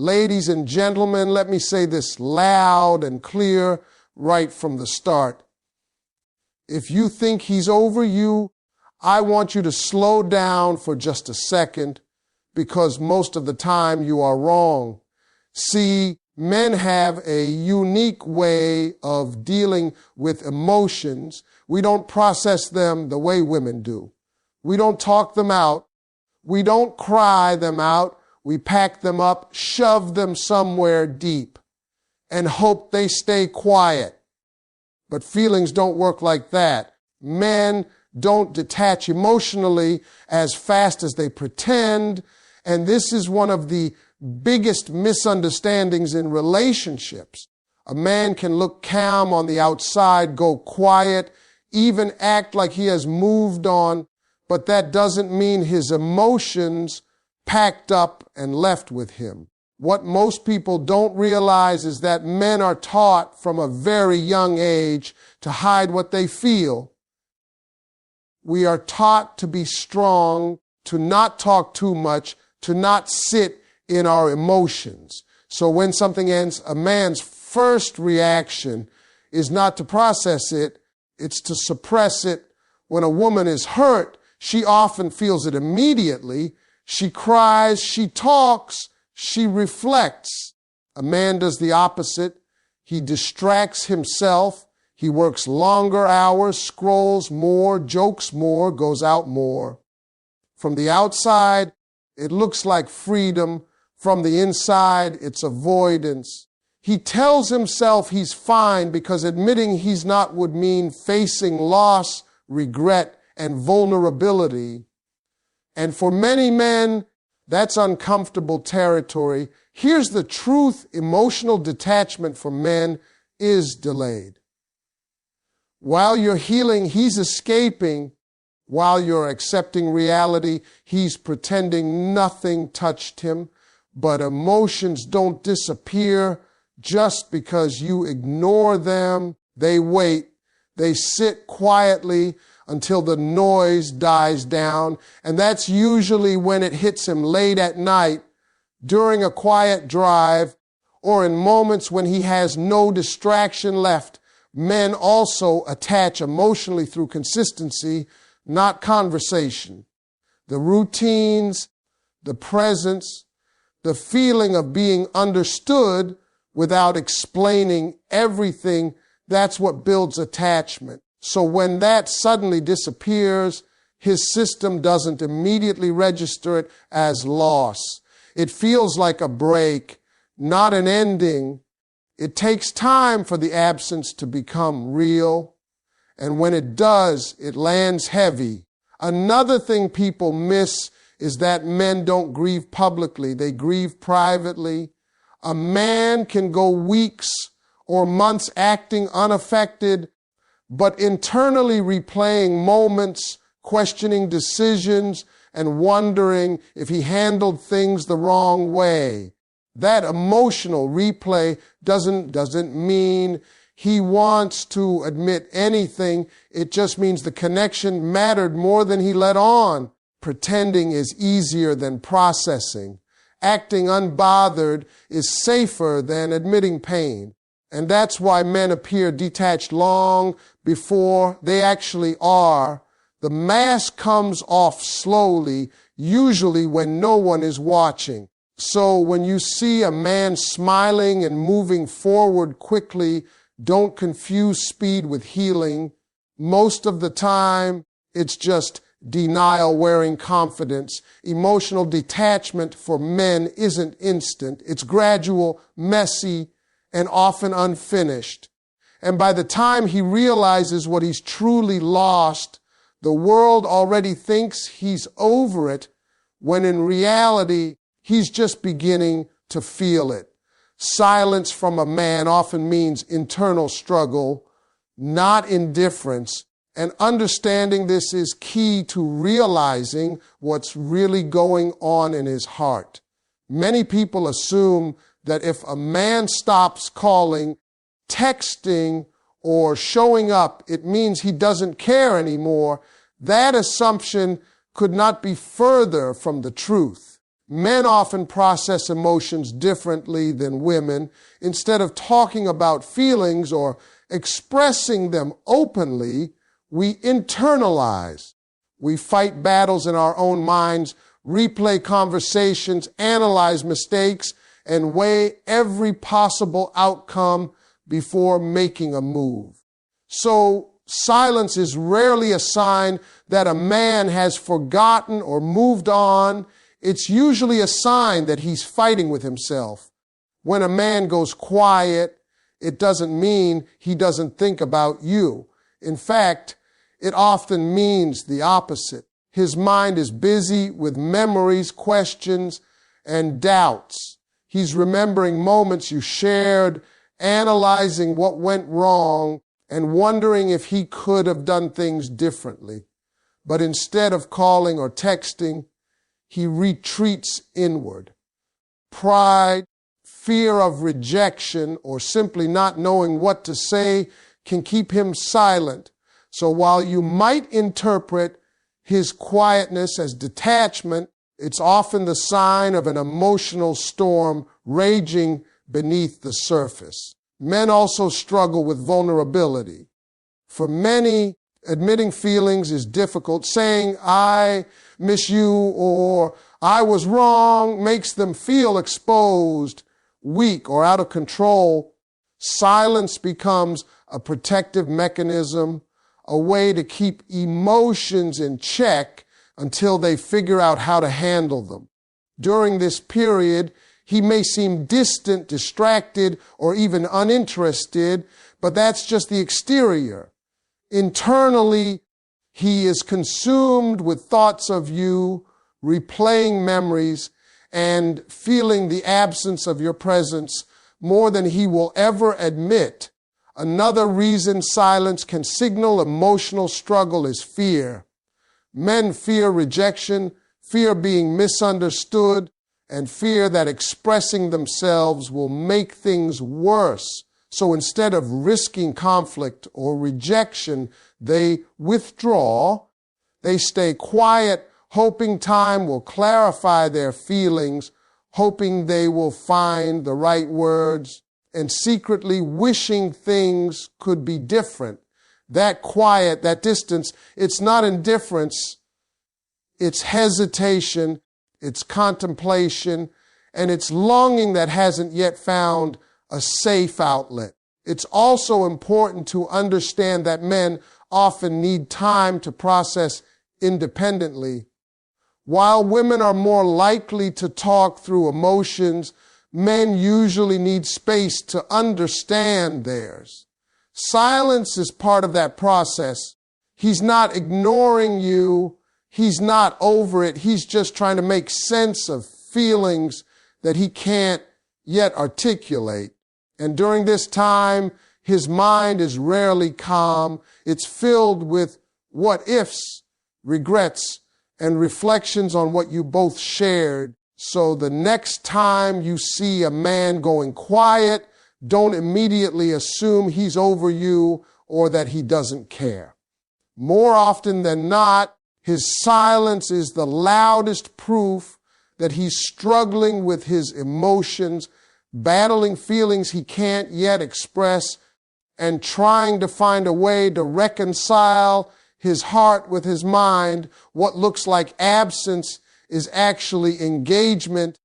Ladies and gentlemen, let me say this loud and clear right from the start. If you think he's over you, I want you to slow down for just a second, because most of the time you are wrong. See, men have a unique way of dealing with emotions. We don't process them the way women do. We don't talk them out. We don't cry them out. We pack them up, shove them somewhere deep, and hope they stay quiet. But feelings don't work like that. Men don't detach emotionally as fast as they pretend, and this is one of the biggest misunderstandings in relationships. A man can look calm on the outside, go quiet, even act like he has moved on, but that doesn't mean his emotions packed up and left with him. What most people don't realize is that men are taught from a very young age to hide what they feel. We are taught to be strong, to not talk too much, to not sit in our emotions. So when something ends, a man's first reaction is not to process it, it's to suppress it. When a woman is hurt, she often feels it immediately. She cries, she talks, she reflects. A man does the opposite. He distracts himself. He works longer hours, scrolls more, jokes more, goes out more. From the outside, it looks like freedom. From the inside, it's avoidance. He tells himself he's fine because admitting he's not would mean facing loss, regret, and vulnerability. And for many men, that's uncomfortable territory. Here's the truth: emotional detachment for men is delayed. While you're healing, he's escaping. While you're accepting reality, he's pretending nothing touched him. But emotions don't disappear just because you ignore them. They wait. They sit quietly until the noise dies down. And that's usually when it hits him late at night, during a quiet drive, or in moments when he has no distraction left. Men also attach emotionally through consistency, not conversation. The routines, the presence, the feeling of being understood without explaining everything, that's what builds attachment. So when that suddenly disappears, his system doesn't immediately register it as loss. It feels like a break, not an ending. It takes time for the absence to become real. And when it does, it lands heavy. Another thing people miss is that men don't grieve publicly. They grieve privately. A man can go weeks or months acting unaffected, but internally replaying moments, questioning decisions, and wondering if he handled things the wrong way. That emotional replay doesn't mean he wants to admit anything. It just means the connection mattered more than he let on. Pretending is easier than processing. Acting unbothered is safer than admitting pain. And that's why men appear detached long before they actually are. The mask comes off slowly, usually when no one is watching. So when you see a man smiling and moving forward quickly, don't confuse speed with healing. Most of the time, it's just denial wearing confidence. Emotional detachment for men isn't instant. It's gradual, messy, and often unfinished. And by the time he realizes what he's truly lost, the world already thinks he's over it, when in reality, he's just beginning to feel it. Silence from a man often means internal struggle, not indifference. And understanding this is key to realizing what's really going on in his heart. Many people assume that if a man stops calling, texting, or showing up, it means he doesn't care anymore. That assumption could not be further from the truth. Men often process emotions differently than women. Instead of talking about feelings or expressing them openly, we internalize. We fight battles in our own minds, replay conversations, analyze mistakes, and weigh every possible outcome before making a move. So silence is rarely a sign that a man has forgotten or moved on. It's usually a sign that he's fighting with himself. When a man goes quiet, it doesn't mean he doesn't think about you. In fact, it often means the opposite. His mind is busy with memories, questions, and doubts. He's remembering moments you shared, analyzing what went wrong, and wondering if he could have done things differently. But instead of calling or texting, he retreats inward. Pride, fear of rejection, or simply not knowing what to say can keep him silent. So while you might interpret his quietness as detachment, it's often the sign of an emotional storm raging beneath the surface. Men also struggle with vulnerability. For many, admitting feelings is difficult. Saying, "I miss you," or "I was wrong," makes them feel exposed, weak, or out of control. Silence becomes a protective mechanism, a way to keep emotions in check until they figure out how to handle them. During this period, he may seem distant, distracted, or even uninterested, but that's just the exterior. Internally, he is consumed with thoughts of you, replaying memories, and feeling the absence of your presence more than he will ever admit. Another reason silence can signal emotional struggle is fear. Men fear rejection, fear being misunderstood, and fear that expressing themselves will make things worse. So instead of risking conflict or rejection, they withdraw. They stay quiet, hoping time will clarify their feelings, hoping they will find the right words, and secretly wishing things could be different. That quiet, that distance, it's not indifference, it's hesitation, it's contemplation, and it's longing that hasn't yet found a safe outlet. It's also important to understand that men often need time to process independently. While women are more likely to talk through emotions, men usually need space to understand theirs. Silence is part of that process. He's not ignoring you. He's not over it. He's just trying to make sense of feelings that he can't yet articulate. And during this time, his mind is rarely calm. It's filled with what ifs, regrets, and reflections on what you both shared. So the next time you see a man going quiet, don't immediately assume he's over you or that he doesn't care. More often than not, his silence is the loudest proof that he's struggling with his emotions, battling feelings he can't yet express, and trying to find a way to reconcile his heart with his mind. What looks like absence is actually engagement,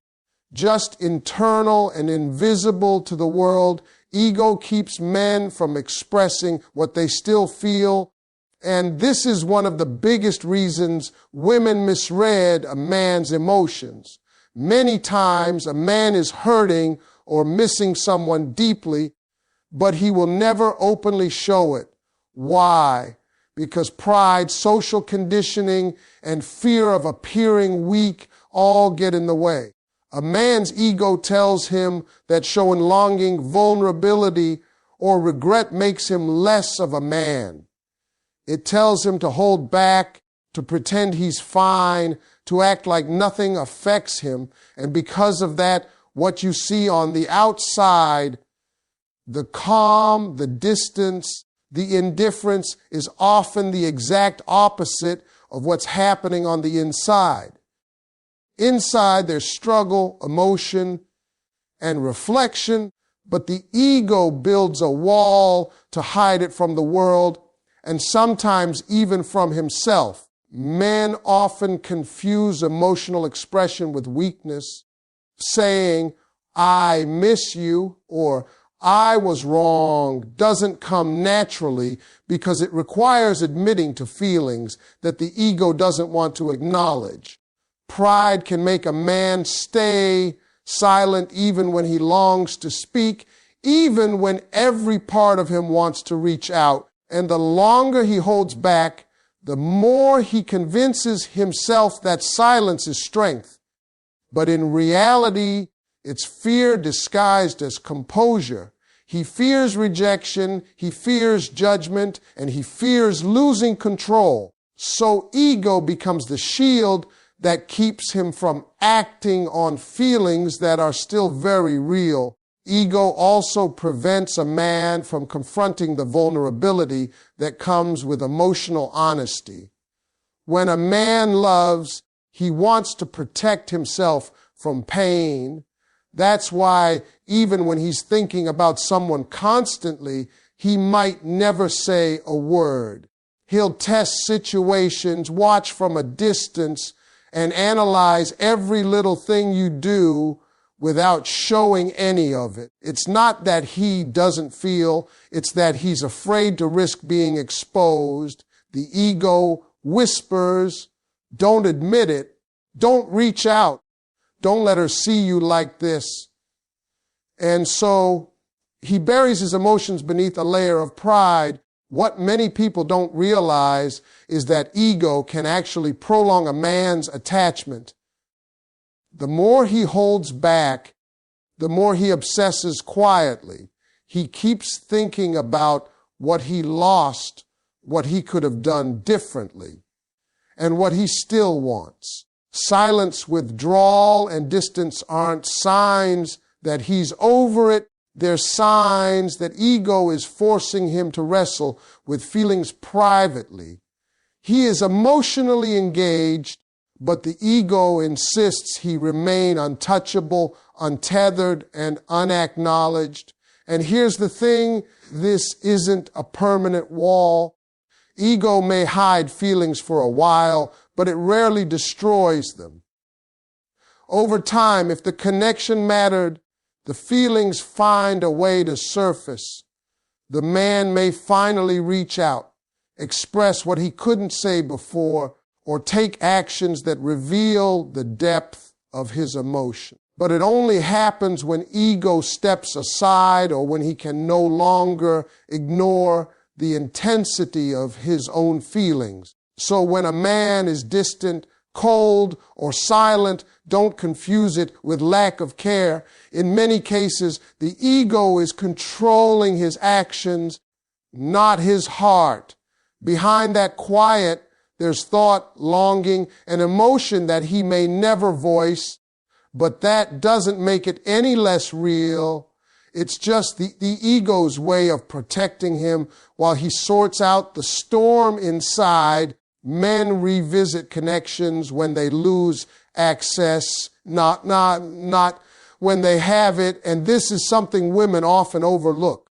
just internal and invisible to the world. Ego keeps men from expressing what they still feel. And this is one of the biggest reasons women misread a man's emotions. Many times a man is hurting or missing someone deeply, but he will never openly show it. Why? Because pride, social conditioning, and fear of appearing weak all get in the way. A man's ego tells him that showing longing, vulnerability, or regret makes him less of a man. It tells him to hold back, to pretend he's fine, to act like nothing affects him. And because of that, what you see on the outside, the calm, the distance, the indifference, is often the exact opposite of what's happening on the inside. Inside, there's struggle, emotion, and reflection, but the ego builds a wall to hide it from the world and sometimes even from himself. Men often confuse emotional expression with weakness, saying, "I miss you," or "I was wrong," doesn't come naturally because it requires admitting to feelings that the ego doesn't want to acknowledge. Pride can make a man stay silent even when he longs to speak, even when every part of him wants to reach out. And the longer he holds back, the more he convinces himself that silence is strength. But in reality, it's fear disguised as composure. He fears rejection, he fears judgment, and he fears losing control. So ego becomes the shield that keeps him from acting on feelings that are still very real. Ego also prevents a man from confronting the vulnerability that comes with emotional honesty. When a man loves, he wants to protect himself from pain. That's why even when he's thinking about someone constantly, he might never say a word. He'll test situations, watch from a distance, and analyze every little thing you do without showing any of it. It's not that he doesn't feel, it's that he's afraid to risk being exposed. The ego whispers, "Don't admit it. Don't reach out. Don't let her see you like this." And so he buries his emotions beneath a layer of pride. What many people don't realize is that ego can actually prolong a man's attachment. The more he holds back, the more he obsesses quietly. He keeps thinking about what he lost, what he could have done differently, and what he still wants. Silence, withdrawal, and distance aren't signs that he's over it. They're signs that ego is forcing him to wrestle with feelings privately. He is emotionally engaged, but the ego insists he remain untouchable, untethered, and unacknowledged. And here's the thing, this isn't a permanent wall. Ego may hide feelings for a while, but it rarely destroys them. Over time, if the connection mattered, the feelings find a way to surface. The man may finally reach out, express what he couldn't say before, or take actions that reveal the depth of his emotion. But it only happens when ego steps aside or when he can no longer ignore the intensity of his own feelings. So when a man is distant, cold, or silent, don't confuse it with lack of care. In many cases, the ego is controlling his actions, not his heart. Behind that quiet, there's thought, longing, and emotion that he may never voice, but that doesn't make it any less real. It's just the ego's way of protecting him while he sorts out the storm inside. Men revisit connections when they lose access, not when they have it, and this is something women often overlook.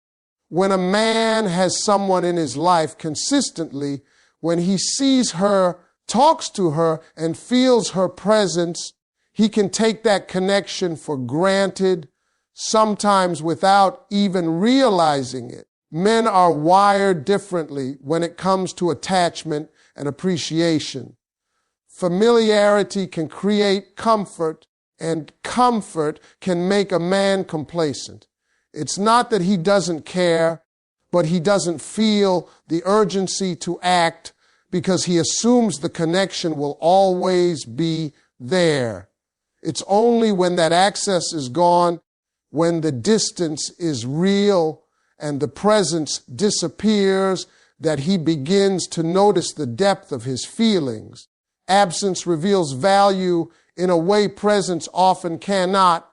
When a man has someone in his life consistently, when he sees her, talks to her, and feels her presence, he can take that connection for granted, sometimes without even realizing it. Men are wired differently when it comes to attachment and appreciation. Familiarity can create comfort, and comfort can make a man complacent. It's not that he doesn't care, but he doesn't feel the urgency to act because he assumes the connection will always be there. It's only when that access is gone, when the distance is real and the presence disappears, that he begins to notice the depth of his feelings. Absence reveals value in a way presence often cannot.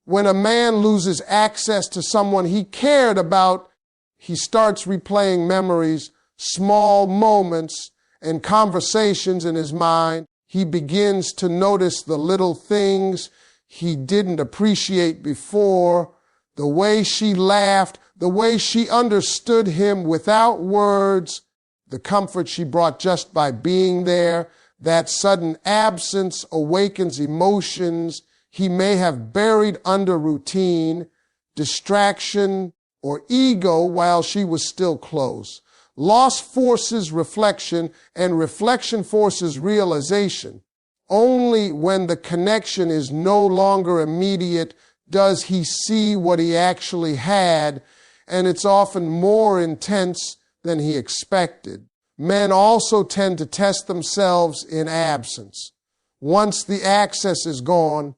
When a man loses access to someone he cared about, he starts replaying memories, small moments, and conversations in his mind. He begins to notice the little things he didn't appreciate before, the way she laughed, the way she understood him without words, the comfort she brought just by being there. That sudden absence awakens emotions he may have buried under routine, distraction, or ego while she was still close. Loss forces reflection, and reflection forces realization. Only when the connection is no longer immediate does he see what he actually had, and it's often more intense than he expected. Men also tend to test themselves in absence. Once the access is gone,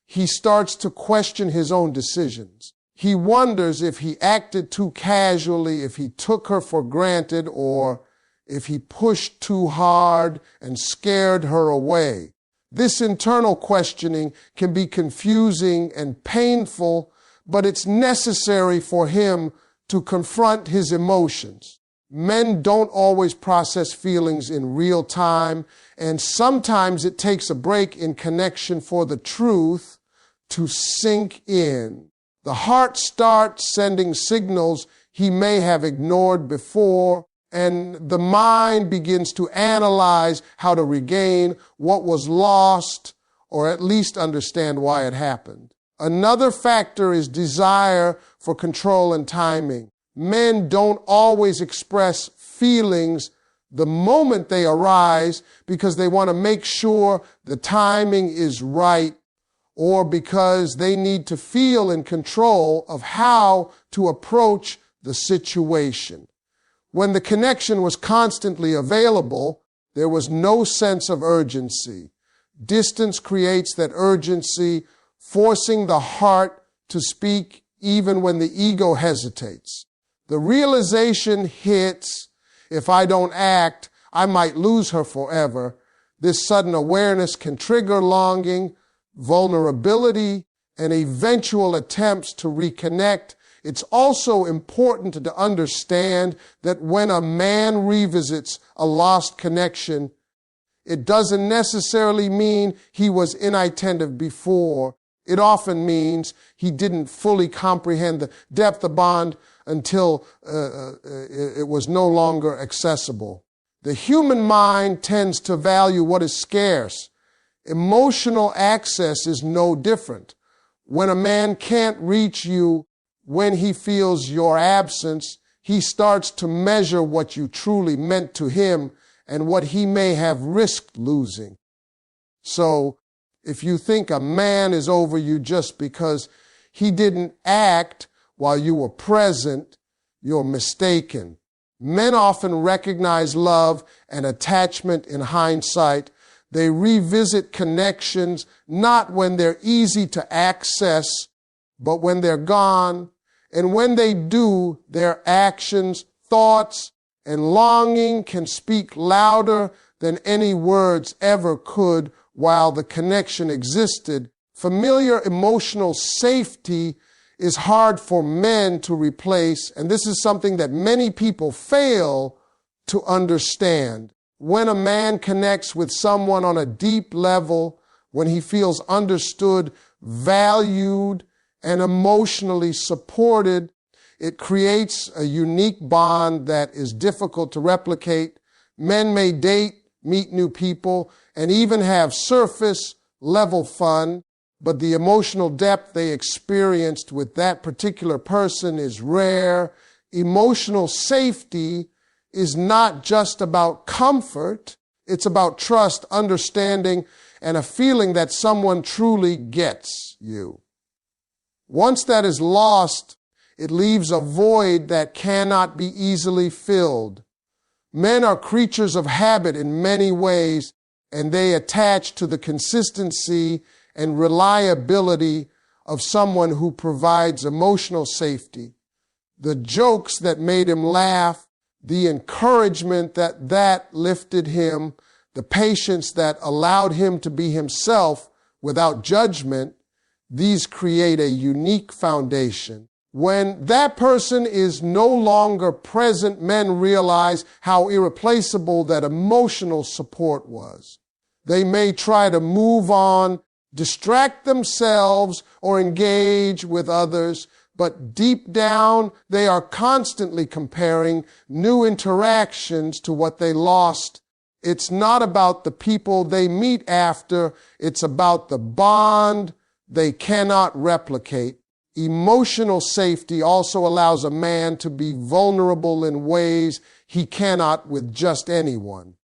he starts to question his own decisions. He wonders if he acted too casually, if he took her for granted, or if he pushed too hard and scared her away. This internal questioning can be confusing and painful, but it's necessary for him to confront his emotions. Men don't always process feelings in real time, and sometimes it takes a break in connection for the truth to sink in. The heart starts sending signals he may have ignored before, and the mind begins to analyze how to regain what was lost, or at least understand why it happened. Another factor is desire for control and timing. Men don't always express feelings the moment they arise because they want to make sure the timing is right, or because they need to feel in control of how to approach the situation. When the connection was constantly available, there was no sense of urgency. Distance creates that urgency, forcing the heart to speak even when the ego hesitates. The realization hits, if I don't act, I might lose her forever. This sudden awareness can trigger longing, vulnerability, and eventual attempts to reconnect. It's also important to understand that when a man revisits a lost connection, it doesn't necessarily mean he was inattentive before. It often means he didn't fully comprehend the depth of bond until it was no longer accessible. The human mind tends to value what is scarce. Emotional access is no different. When a man can't reach you when he feels your absence, he starts to measure what you truly meant to him and what he may have risked losing. So, if you think a man is over you just because he didn't act while you were present, you're mistaken. Men often recognize love and attachment in hindsight. They revisit connections not when they're easy to access, but when they're gone. And when they do, their actions, thoughts, and longing can speak louder than any words ever could while the connection existed. Familiar emotional safety is hard for men to replace, and this is something that many people fail to understand. When a man connects with someone on a deep level, when he feels understood, valued, and emotionally supported, it creates a unique bond that is difficult to replicate. Men may date, meet new people, and even have surface level fun, but the emotional depth they experienced with that particular person is rare. Emotional safety is not just about comfort. It's about trust, understanding, and a feeling that someone truly gets you. Once that is lost, it leaves a void that cannot be easily filled. Men are creatures of habit in many ways, and they attach to the consistency and reliability of someone who provides emotional safety. The jokes that made him laugh, the encouragement that lifted him, the patience that allowed him to be himself without judgment, these create a unique foundation. When that person is no longer present, men realize how irreplaceable that emotional support was. They may try to move on, distract themselves, or engage with others, but deep down, they are constantly comparing new interactions to what they lost. It's not about the people they meet after, it's about the bond they cannot replicate. Emotional safety also allows a man to be vulnerable in ways he cannot with just anyone.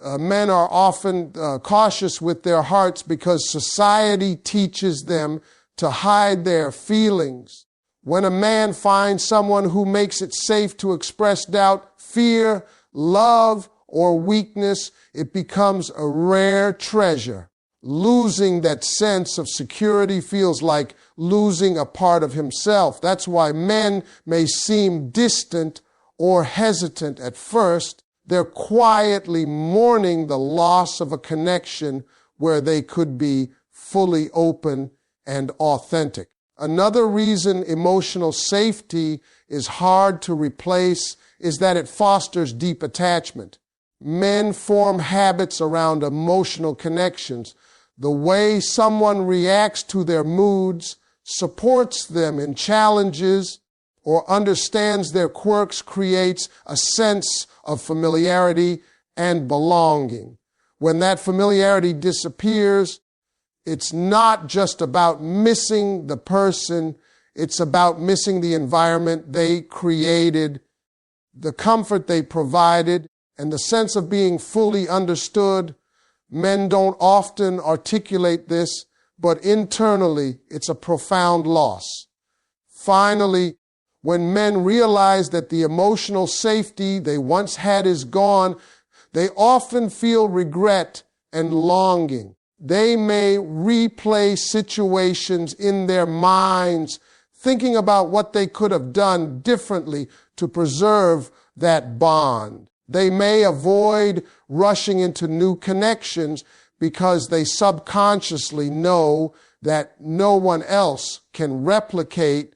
Men are often cautious with their hearts because society teaches them to hide their feelings. When a man finds someone who makes it safe to express doubt, fear, love, or weakness, it becomes a rare treasure. Losing that sense of security feels like losing a part of himself. That's why men may seem distant or hesitant at first. They're quietly mourning the loss of a connection where they could be fully open and authentic. Another reason emotional safety is hard to replace is that it fosters deep attachment. Men form habits around emotional connections. The way someone reacts to their moods, supports them in challenges, or understands their quirks creates a sense of familiarity and belonging. When that familiarity disappears, it's not just about missing the person, it's about missing the environment they created, the comfort they provided, and the sense of being fully understood. Men don't often articulate this, but internally it's a profound loss. Finally, when men realize that the emotional safety they once had is gone, they often feel regret and longing. They may replay situations in their minds, thinking about what they could have done differently to preserve that bond. They may avoid rushing into new connections because they subconsciously know that no one else can replicate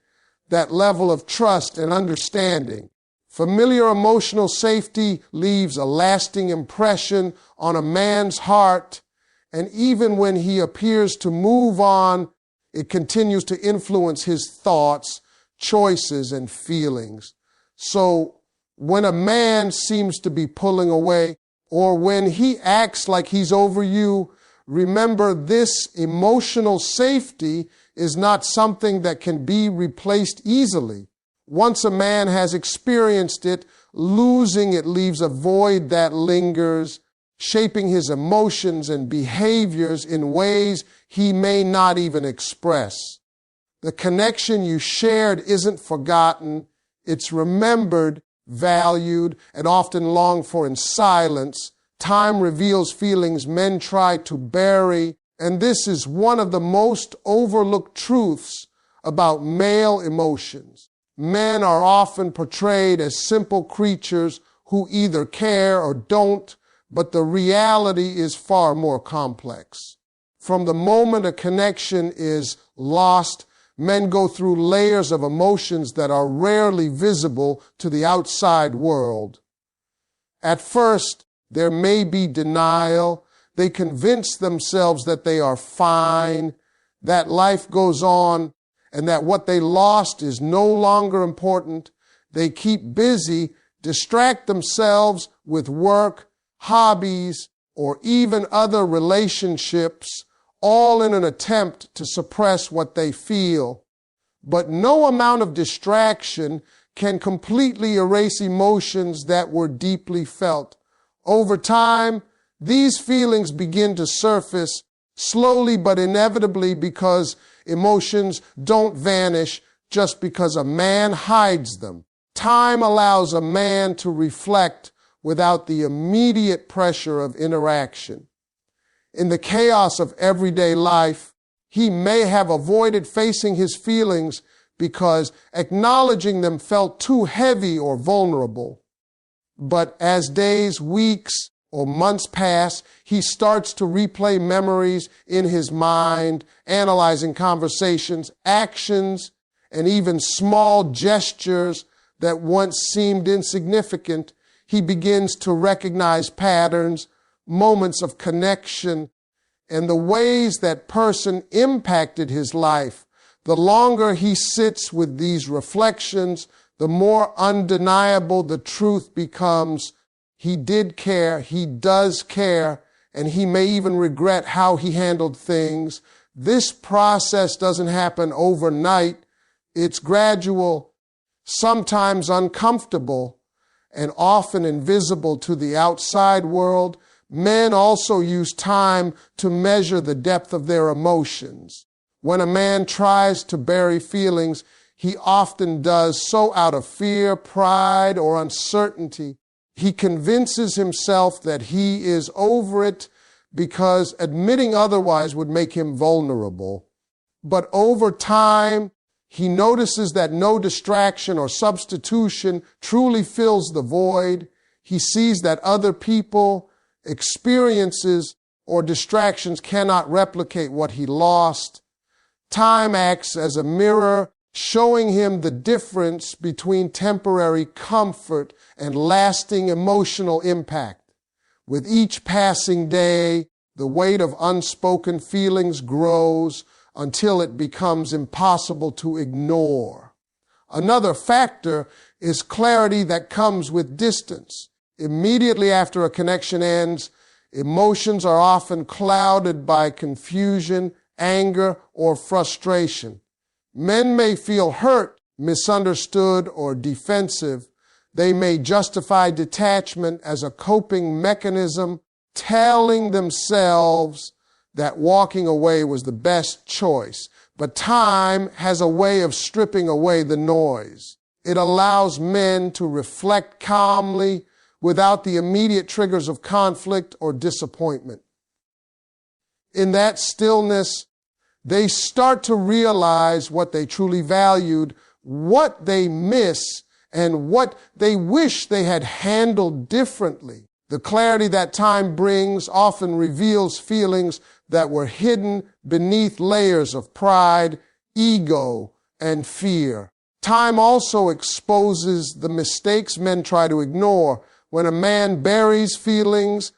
that level of trust and understanding. Familiar emotional safety leaves a lasting impression on a man's heart, and even when he appears to move on, it continues to influence his thoughts, choices, and feelings. So when a man seems to be pulling away, or when he acts like he's over you, remember this emotional safety is not something that can be replaced easily. Once a man has experienced it, losing it leaves a void that lingers, shaping his emotions and behaviors in ways he may not even express. The connection you shared isn't forgotten, it's remembered, valued, and often longed for in silence. Time reveals feelings men try to bury, and this is one of the most overlooked truths about male emotions. Men are often portrayed as simple creatures who either care or don't, but the reality is far more complex. From the moment a connection is lost, men go through layers of emotions that are rarely visible to the outside world. At first, there may be denial. They convince themselves that they are fine, that life goes on, and that what they lost is no longer important. They keep busy, distract themselves with work, hobbies, or even other relationships, all in an attempt to suppress what they feel. But no amount of distraction can completely erase emotions that were deeply felt. Over time, these feelings begin to surface slowly but inevitably, because emotions don't vanish just because a man hides them. Time allows a man to reflect without the immediate pressure of interaction. In the chaos of everyday life, he may have avoided facing his feelings because acknowledging them felt too heavy or vulnerable. But as days, weeks, or months pass, he starts to replay memories in his mind, analyzing conversations, actions, and even small gestures that once seemed insignificant. He begins to recognize patterns, moments of connection and the ways that person impacted his life, the longer he sits with these reflections, the more undeniable the truth becomes. He did care, he does care, and he may even regret how he handled things. This process doesn't happen overnight. It's gradual, sometimes uncomfortable, and often invisible to the outside world. Men also use time to measure the depth of their emotions. When a man tries to bury feelings, he often does so out of fear, pride, or uncertainty. He convinces himself that he is over it because admitting otherwise would make him vulnerable. But over time, he notices that no distraction or substitution truly fills the void. He sees that other people, experiences, or distractions cannot replicate what he lost. Time acts as a mirror, showing him the difference between temporary comfort and lasting emotional impact. With each passing day, the weight of unspoken feelings grows until it becomes impossible to ignore. Another factor is clarity that comes with distance. Immediately after a connection ends, emotions are often clouded by confusion, anger, or frustration. Men may feel hurt, misunderstood, or defensive. They may justify detachment as a coping mechanism, telling themselves that walking away was the best choice. But time has a way of stripping away the noise. It allows men to reflect calmly without the immediate triggers of conflict or disappointment. In that stillness, they start to realize what they truly valued, what they miss, and what they wish they had handled differently. The clarity that time brings often reveals feelings that were hidden beneath layers of pride, ego, and fear. Time also exposes the mistakes men try to ignore. When a man buries feelings,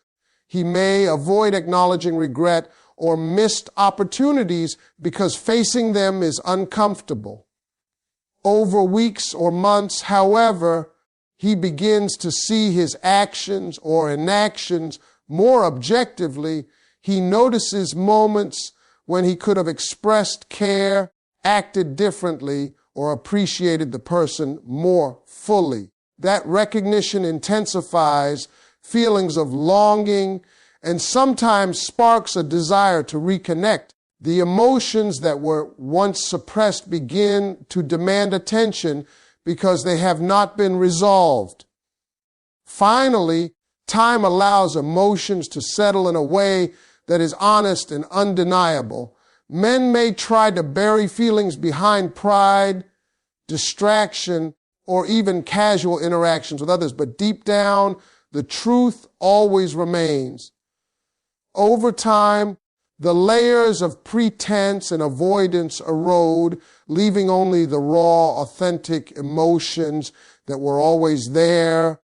he may avoid acknowledging regret or missed opportunities because facing them is uncomfortable. Over weeks or months, however, he begins to see his actions or inactions more objectively. He notices moments when he could have expressed care, acted differently, or appreciated the person more fully. That recognition intensifies feelings of longing and sometimes sparks a desire to reconnect. The emotions that were once suppressed begin to demand attention because they have not been resolved. Finally, time allows emotions to settle in a way that is honest and undeniable. Men may try to bury feelings behind pride, distraction, or even casual interactions with others, but deep down, the truth always remains. Over time, the layers of pretense and avoidance erode, leaving only the raw, authentic emotions that were always there.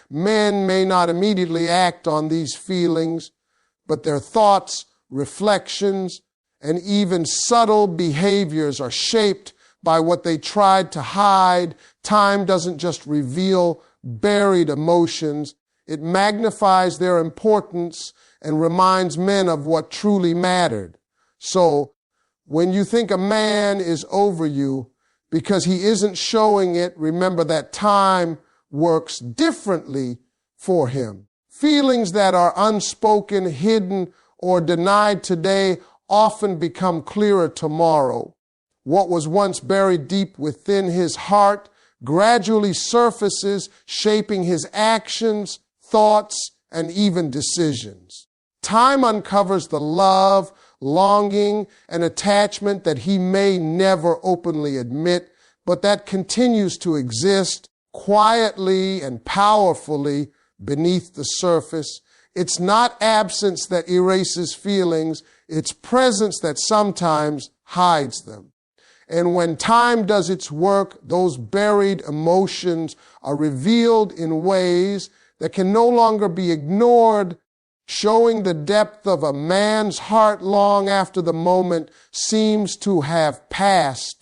Men may not immediately act on these feelings, but their thoughts, reflections, and even subtle behaviors are shaped by what they tried to hide. Time doesn't just reveal buried emotions. It magnifies their importance and reminds men of what truly mattered. So when you think a man is over you because he isn't showing it, remember that time works differently for him. Feelings that are unspoken, hidden, or denied today often become clearer tomorrow. What was once buried deep within his heart gradually surfaces, shaping his actions, thoughts, and even decisions. Time uncovers the love, longing, and attachment that he may never openly admit, but that continues to exist quietly and powerfully beneath the surface. It's not absence that erases feelings, it's presence that sometimes hides them. And when time does its work, those buried emotions are revealed in ways that can no longer be ignored, showing the depth of a man's heart long after the moment seems to have passed.